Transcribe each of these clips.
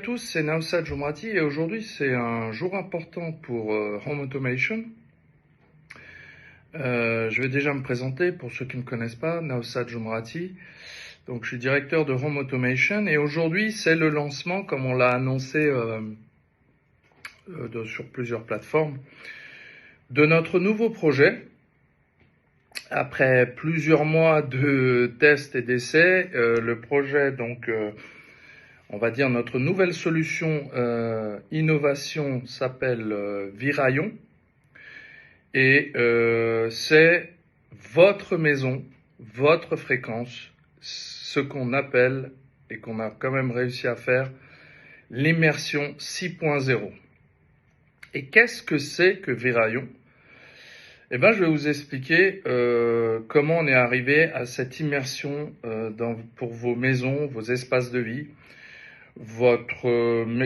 tous, c'est Naushad Jomrati et aujourd'hui c'est un jour important pour Home Automation. Je vais déjà me présenter pour ceux qui ne me connaissent pas, Naushad Jomrati. Donc je suis directeur de Home Automation et aujourd'hui c'est le lancement, comme on l'a annoncé sur plusieurs plateformes, de notre nouveau projet. Après plusieurs mois de tests et d'essais, le projet on va dire notre nouvelle solution innovation s'appelle Viraillon et c'est votre maison, votre fréquence, ce qu'on appelle et qu'on a quand même réussi à faire l'immersion 6.0. Et qu'est-ce que c'est que Viraillon ? Eh bien, je vais vous expliquer comment on est arrivé à cette immersion pour vos maisons, vos espaces de vie.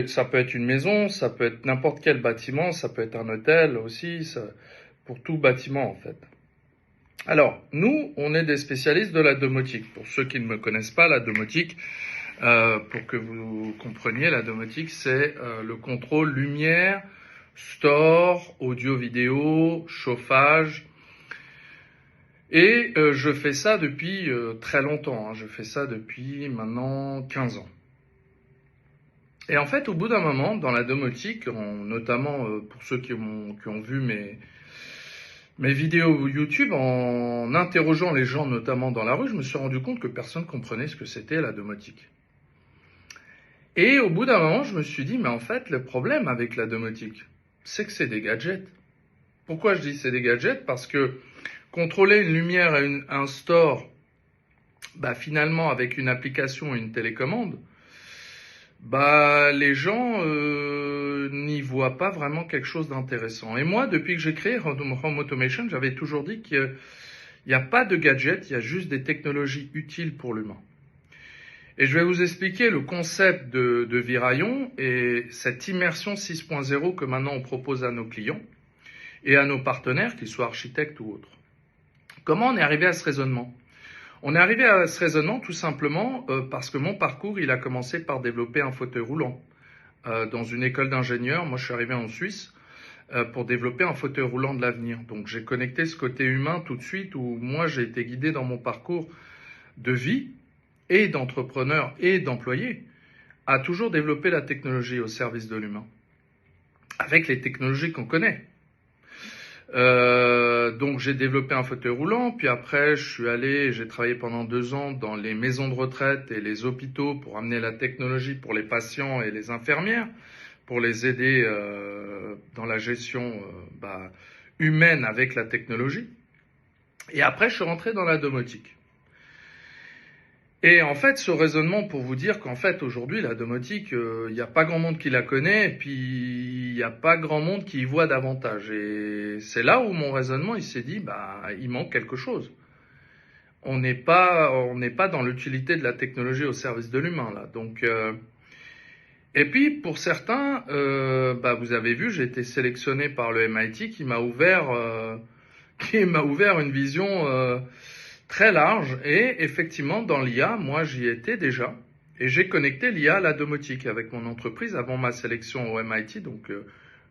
Ça peut être une maison, ça peut être n'importe quel bâtiment, ça peut être un hôtel aussi, pour tout bâtiment en fait. Alors, nous, on est des spécialistes de la domotique. Pour ceux qui ne me connaissent pas, la domotique, pour que vous compreniez, la domotique, c'est le contrôle lumière, store, audio-vidéo, chauffage. Et je fais ça depuis très longtemps, je fais ça depuis maintenant 15 ans. Et en fait, au bout d'un moment, dans la domotique, notamment pour ceux qui ont vu mes vidéos YouTube, en interrogeant les gens, notamment dans la rue, je me suis rendu compte que personne ne comprenait ce que c'était la domotique. Et au bout d'un moment, je me suis dit, mais en fait, le problème avec la domotique, c'est que c'est des gadgets. Pourquoi je dis c'est des gadgets ? Parce que contrôler une lumière et un store, finalement, avec une application et une télécommande, les gens n'y voient pas vraiment quelque chose d'intéressant. Et moi, depuis que j'ai créé Home Automation, j'avais toujours dit qu'il n'y a pas de gadget, il y a juste des technologies utiles pour l'humain. Et je vais vous expliquer le concept de Viraillon et cette immersion 6.0 que maintenant on propose à nos clients et à nos partenaires, qu'ils soient architectes ou autres. Comment on est arrivé à ce raisonnement ? On est arrivé à ce raisonnement tout simplement parce que mon parcours, il a commencé par développer un fauteuil roulant. Dans une école d'ingénieurs, moi je suis arrivé en Suisse pour développer un fauteuil roulant de l'avenir. Donc j'ai connecté ce côté humain tout de suite où moi j'ai été guidé dans mon parcours de vie et d'entrepreneur et d'employé à toujours développer la technologie au service de l'humain. Avec les technologies qu'on connaît. Donc j'ai développé un fauteuil roulant, puis après j'ai travaillé pendant 2 ans dans les maisons de retraite et les hôpitaux pour amener la technologie pour les patients et les infirmières, pour les aider dans la gestion humaine avec la technologie. Et après je suis rentré dans la domotique. Et en fait, ce raisonnement pour vous dire qu'en fait, aujourd'hui, la domotique, il n'y a pas grand monde qui la connaît, et puis il n'y a pas grand monde qui y voit davantage. Et c'est là où mon raisonnement, il s'est dit, il manque quelque chose. On n'est pas dans l'utilité de la technologie au service de l'humain, là. Donc, et puis, pour certains, vous avez vu, j'ai été sélectionné par le MIT qui m'a ouvert une vision très large, et effectivement dans l'IA, moi j'y étais déjà et j'ai connecté l'IA à la domotique avec mon entreprise avant ma sélection au MIT, donc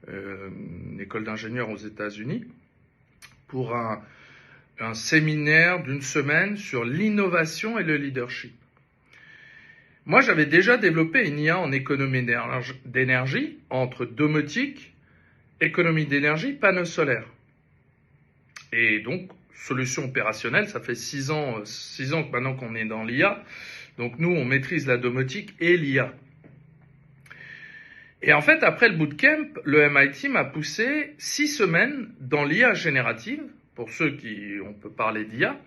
une école d'ingénieurs aux États-Unis, pour un séminaire d'une semaine sur l'innovation et le leadership. Moi j'avais déjà développé une IA en économie d'énergie entre domotique, économie d'énergie, panneaux solaires. Et donc solution opérationnelle, ça fait 6 ans que maintenant qu'on est dans l'IA. Donc nous, on maîtrise la domotique et l'IA. Et en fait, après le bootcamp, le MIT m'a poussé 6 semaines dans l'IA générative, pour ceux qui on peut parler d'IA,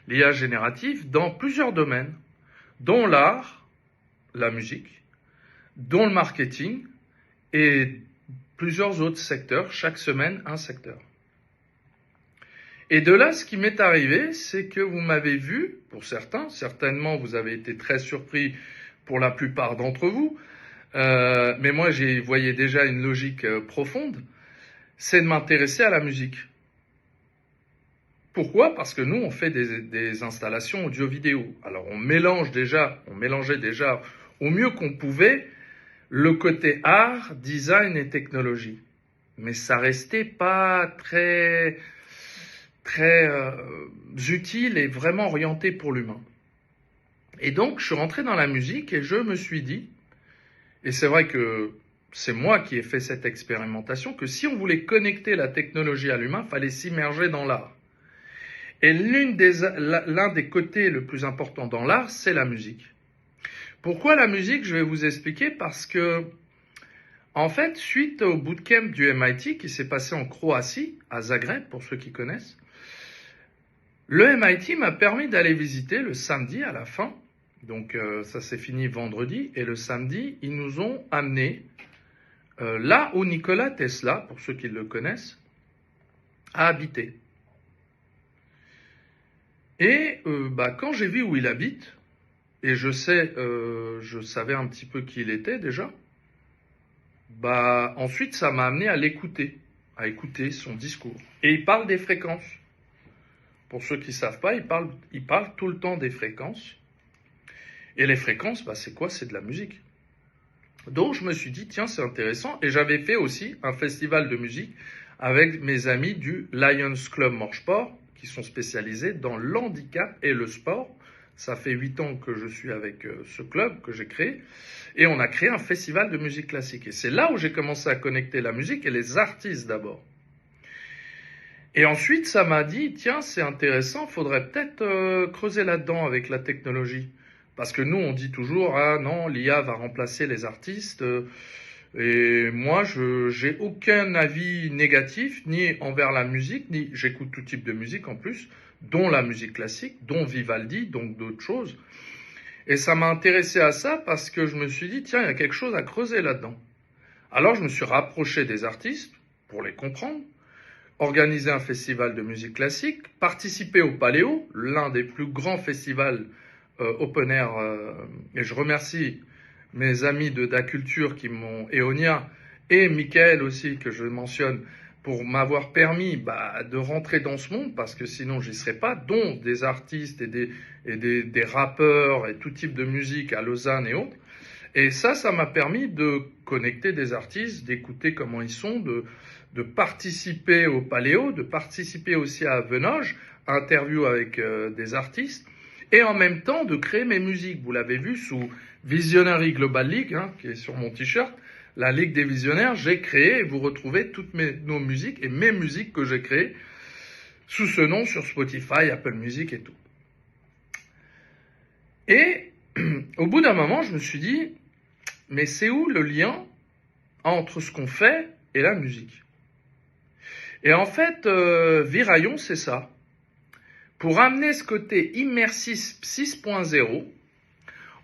l'IA générative dans plusieurs domaines, dont l'art, la musique, dont le marketing et plusieurs autres secteurs, chaque semaine un secteur. Et de là, ce qui m'est arrivé, c'est que vous m'avez vu, pour certains, certainement vous avez été très surpris pour la plupart d'entre vous, mais moi j'y voyais déjà une logique profonde, c'est de m'intéresser à la musique. Pourquoi ? Parce que nous, on fait des installations audio-vidéo. Alors on mélangeait déjà au mieux qu'on pouvait le côté art, design et technologie. Mais ça restait pas très utile et vraiment orienté pour l'humain. Et donc, je suis rentré dans la musique et je me suis dit, et c'est vrai que c'est moi qui ai fait cette expérimentation, que si on voulait connecter la technologie à l'humain, il fallait s'immerger dans l'art. Et l'un des côtés le plus important dans l'art, c'est la musique. Pourquoi la musique? Je vais vous expliquer parce que, en fait, suite au bootcamp du MIT qui s'est passé en Croatie, à Zagreb, pour ceux qui connaissent, le MIT m'a permis d'aller visiter le samedi à la fin. Donc ça s'est fini vendredi. Et le samedi, ils nous ont amenés là où Nikola Tesla, pour ceux qui le connaissent, a habité. Et quand j'ai vu où il habite, et je savais un petit peu qui il était déjà, ensuite ça m'a amené à l'écouter, à écouter son discours. Et il parle des fréquences. Pour ceux qui ne savent pas, il parle tout le temps des fréquences. Et les fréquences, c'est quoi? C'est de la musique. Donc je me suis dit, tiens, c'est intéressant. Et j'avais fait aussi un festival de musique avec mes amis du Lions Club Morsport, qui sont spécialisés dans l'handicap et le sport. Ça fait 8 ans que je suis avec ce club que j'ai créé. Et on a créé un festival de musique classique. Et c'est là où j'ai commencé à connecter la musique et les artistes d'abord. Et ensuite, ça m'a dit, tiens, c'est intéressant, faudrait peut-être creuser là-dedans avec la technologie. Parce que nous, on dit toujours, ah non, l'IA va remplacer les artistes. Et moi, j'ai aucun avis négatif, ni envers la musique, ni j'écoute tout type de musique en plus, dont la musique classique, dont Vivaldi, donc d'autres choses. Et ça m'a intéressé à ça parce que je me suis dit, tiens, il y a quelque chose à creuser là-dedans. Alors, je me suis rapproché des artistes pour les comprendre, organiser un festival de musique classique, participer au Paléo, l'un des plus grands festivals open air, et je remercie mes amis de Da Culture qui m'ont, Eonia et Michael aussi que je mentionne, pour m'avoir permis de rentrer dans ce monde, parce que sinon j'y serais pas, dont des artistes et des rappeurs et tout type de musique à Lausanne et autres. Et ça m'a permis de connecter des artistes, d'écouter comment ils sont, de participer au Paléo, de participer aussi à Venoge, interview avec des artistes, et en même temps de créer mes musiques. Vous l'avez vu sous Visionary Global League, qui est sur mon t-shirt, la Ligue des Visionnaires, j'ai créé, et vous retrouvez toutes nos musiques et mes musiques que j'ai créées sous ce nom sur Spotify, Apple Music et tout. Et au bout d'un moment, je me suis dit, mais c'est où le lien entre ce qu'on fait et la musique? Et en fait, Viraillon, c'est ça. Pour amener ce côté immersif 6.0,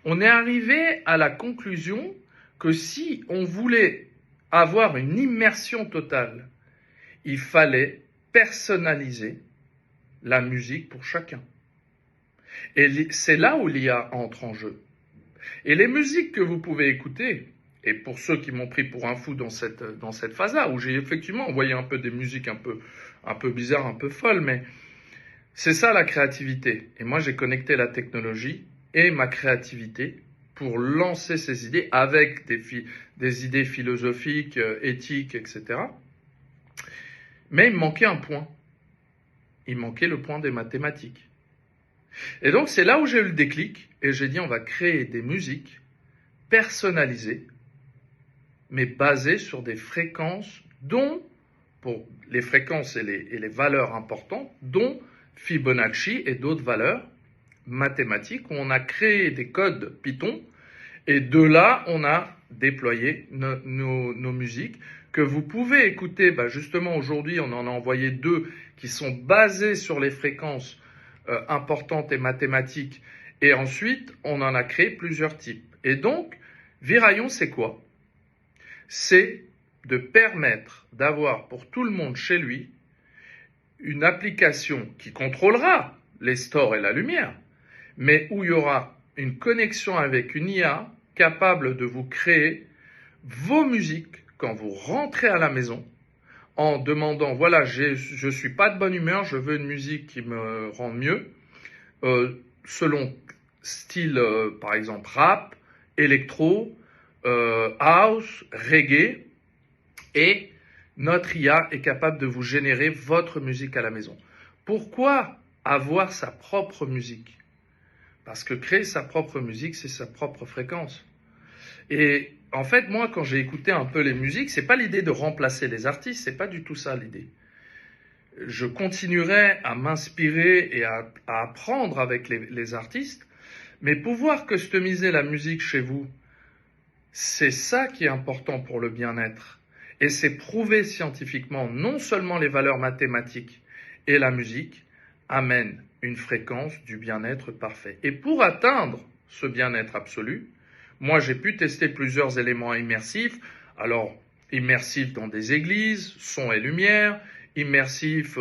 on est arrivé à la conclusion que si on voulait avoir une immersion totale, il fallait personnaliser la musique pour chacun. Et c'est là où l'IA entre en jeu. Et les musiques que vous pouvez écouter, et pour ceux qui m'ont pris pour un fou dans cette phase-là, où j'ai effectivement envoyé un peu des musiques un peu bizarres, un peu folles, mais c'est ça la créativité. Et moi, j'ai connecté la technologie et ma créativité pour lancer ces idées avec des idées philosophiques, éthiques, etc. Mais il me manquait un point. Il manquait le point des mathématiques. Et donc, c'est là où j'ai eu le déclic et j'ai dit, on va créer des musiques personnalisées, mais basées sur des fréquences dont, pour les fréquences et les valeurs importantes, dont Fibonacci et d'autres valeurs mathématiques, où on a créé des codes Python, et de là, on a déployé nos musiques, que vous pouvez écouter, justement aujourd'hui, on en a envoyé 2 qui sont basées sur les fréquences importantes et mathématiques, et ensuite, on en a créé plusieurs types. Et donc, Viraillon, c'est quoi? C'est de permettre d'avoir pour tout le monde chez lui une application qui contrôlera les stores et la lumière, mais où il y aura une connexion avec une IA capable de vous créer vos musiques quand vous rentrez à la maison en demandant, voilà, je suis pas de bonne humeur, je veux une musique qui me rend mieux, selon style, par exemple, rap, électro, house, reggae, et notre IA est capable de vous générer votre musique à la maison. Pourquoi avoir sa propre musique? Parce que créer sa propre musique, c'est sa propre fréquence. Et en fait, moi, quand j'ai écouté un peu les musiques, c'est pas l'idée de remplacer les artistes, c'est pas du tout ça l'idée. Je continuerai à m'inspirer et à apprendre avec les artistes, mais pouvoir customiser la musique chez vous, c'est ça qui est important pour le bien-être. Et c'est prouvé scientifiquement, non seulement les valeurs mathématiques et la musique amènent une fréquence du bien-être parfait. Et pour atteindre ce bien-être absolu, moi j'ai pu tester plusieurs éléments immersifs. Alors, immersifs dans des églises, son et lumière, immersifs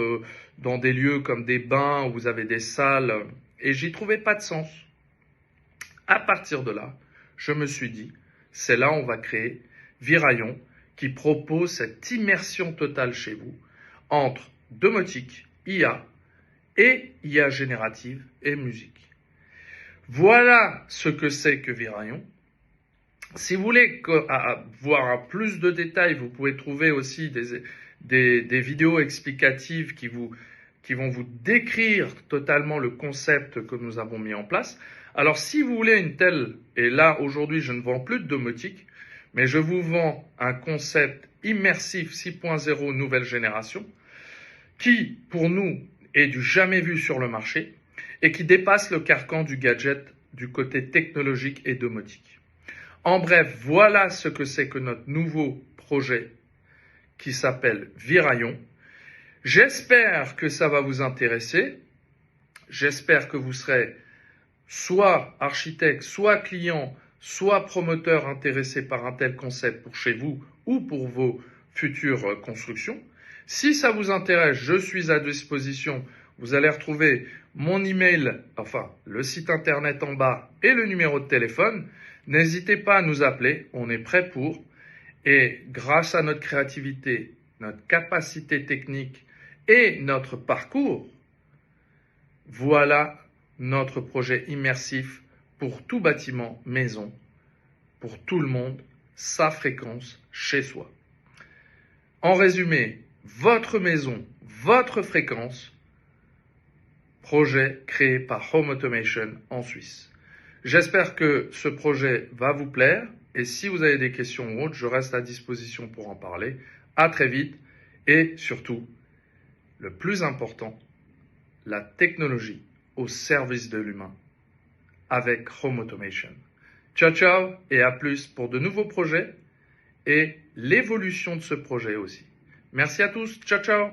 dans des lieux comme des bains où vous avez des salles, et j'y trouvais pas de sens. À partir de là, je me suis dit, c'est là on va créer Viraillon, qui propose cette immersion totale chez vous entre domotique, IA et IA générative et musique. Voilà ce que c'est que Viraillon. Si vous voulez voir plus de détails, vous pouvez trouver aussi des vidéos explicatives qui vont vous décrire totalement le concept que nous avons mis en place. Alors si vous voulez une telle, et là aujourd'hui je ne vends plus de domotique, mais je vous vends un concept immersif 6.0 nouvelle génération, qui pour nous est du jamais vu sur le marché et qui dépasse le carcan du gadget du côté technologique et domotique. En bref, voilà ce que c'est que notre nouveau projet qui s'appelle Viraillon. J'espère que ça va vous intéresser. J'espère que vous serez soit architecte, soit client, soit promoteur intéressé par un tel concept pour chez vous ou pour vos futures constructions. Si ça vous intéresse, je suis à disposition. Vous allez retrouver mon email, enfin le site internet en bas et le numéro de téléphone. N'hésitez pas à nous appeler, on est prêt pour. Et grâce à notre créativité, notre capacité technique et notre parcours, voilà notre projet immersif pour tout bâtiment, maison, pour tout le monde, sa fréquence chez soi. En résumé, votre maison, votre fréquence, projet créé par Home Automation en Suisse. J'espère que ce projet va vous plaire et si vous avez des questions ou autres, je reste à disposition pour en parler. À très vite et surtout, le plus important, la technologie au service de l'humain avec Home Automation. Ciao, ciao et à plus pour de nouveaux projets et l'évolution de ce projet aussi. Merci à tous. Ciao, ciao.